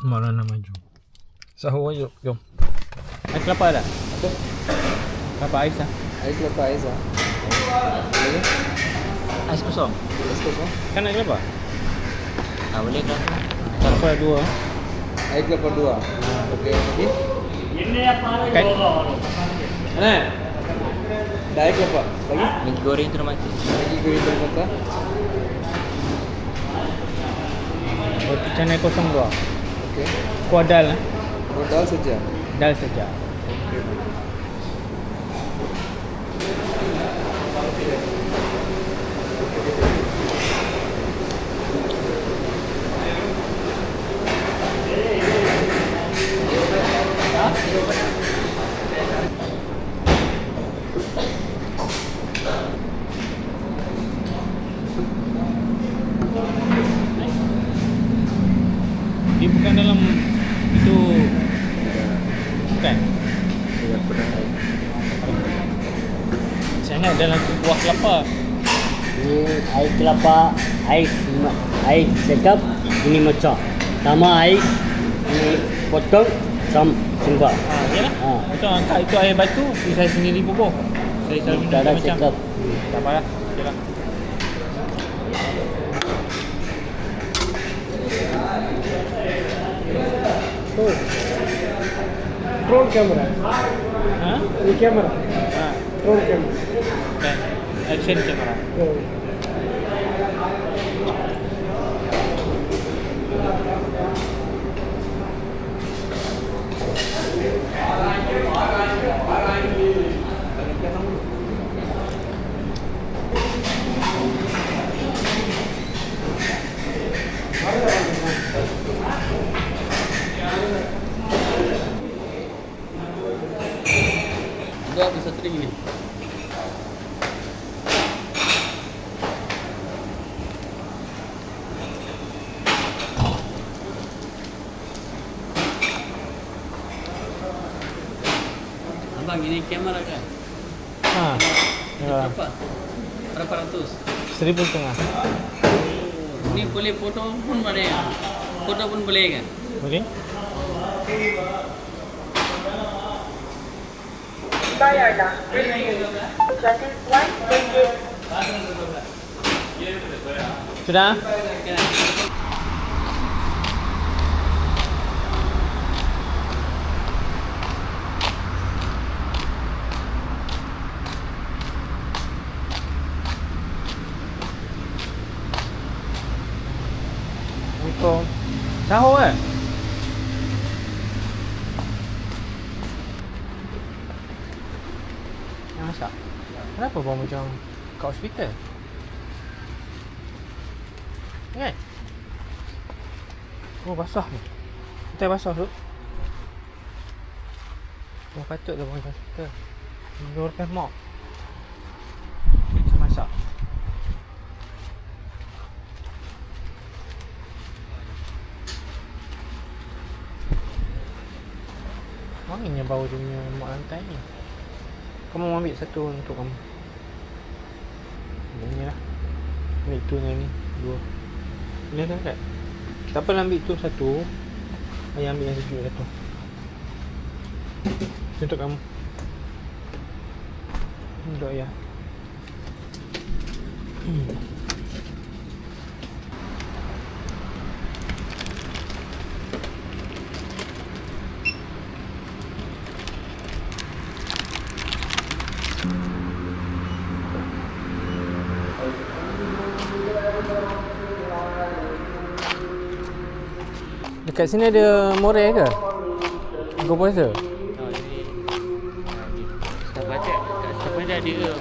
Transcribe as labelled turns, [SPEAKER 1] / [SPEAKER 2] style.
[SPEAKER 1] Marana maju. Sahur yuk, jom.
[SPEAKER 2] Ais kelapa ada?
[SPEAKER 3] Apa?
[SPEAKER 2] Kelapa ais lah.
[SPEAKER 3] Ais kelapa ais ah. Boleh?
[SPEAKER 1] Ais kosong.
[SPEAKER 3] Ais kosong.
[SPEAKER 2] Kan ais kelapa?
[SPEAKER 1] Boleh kan?
[SPEAKER 2] Kelapa dua.
[SPEAKER 3] Ais kelapa 2. Okey, lagi.
[SPEAKER 2] Kan?
[SPEAKER 3] Mana? Dah ais kelapa. Lagi?
[SPEAKER 1] Maggi goreng tu dah mati.
[SPEAKER 3] Lagi goreng terbuka.
[SPEAKER 2] Roti canai kosong dua.
[SPEAKER 3] Okey.
[SPEAKER 2] Kuah dal lah.
[SPEAKER 3] Modal saja.
[SPEAKER 2] Dal saja.
[SPEAKER 3] Okey.
[SPEAKER 2] Dia bukan dalam itu. Bukan.
[SPEAKER 3] Tidak pernah.
[SPEAKER 2] Saya ingat dalam tu buah kelapa.
[SPEAKER 4] Ini air kelapa, air sekap, ini macam. Sama air, ini potong, simba.
[SPEAKER 2] Yalah. Betul angkat itu air batu, saya sendiri bubuh. Saya selalu minum
[SPEAKER 4] Cara
[SPEAKER 2] macam.
[SPEAKER 4] sekap.
[SPEAKER 2] Tak apalah. Yalah.
[SPEAKER 5] Drone camera.
[SPEAKER 2] Ha?
[SPEAKER 5] Ini camera.
[SPEAKER 2] Ha.
[SPEAKER 5] Drone camera.
[SPEAKER 2] Dan action camera.
[SPEAKER 5] Oh.
[SPEAKER 3] Dua bisa tering ni.
[SPEAKER 4] Abang ini kamera kan?
[SPEAKER 2] Ha. Ya.
[SPEAKER 4] Berapa? Berapa ratus?
[SPEAKER 2] 1,500.
[SPEAKER 4] Ini boleh foto pun boleh. Foto pun boleh kan?
[SPEAKER 2] Boleh?
[SPEAKER 6] Bayarlah. RM21.
[SPEAKER 2] Sudah? Untuk sahur kan? Yang masak? Kenapa bau macam kat hospital? Kan? Oh basah ni. Kita basah tu. Oh patut dah bau macam hospital. Mengeluarkan mop. Kita masak. Wanginya bau dia punya mak lantai ni. Kamu mau ambil satu untuk kamu. Ini lah. Ambil tu dengan ni. Dua. Ini kan kat. Tak apa ambil tu satu. Ayah ambil yang sejuk satu. Itu untuk kamu. Untuk ayah. Dekat sini ada Moray ke? Buka puasa?
[SPEAKER 4] Oh, ini. Tak baca. Kat sepanjang dia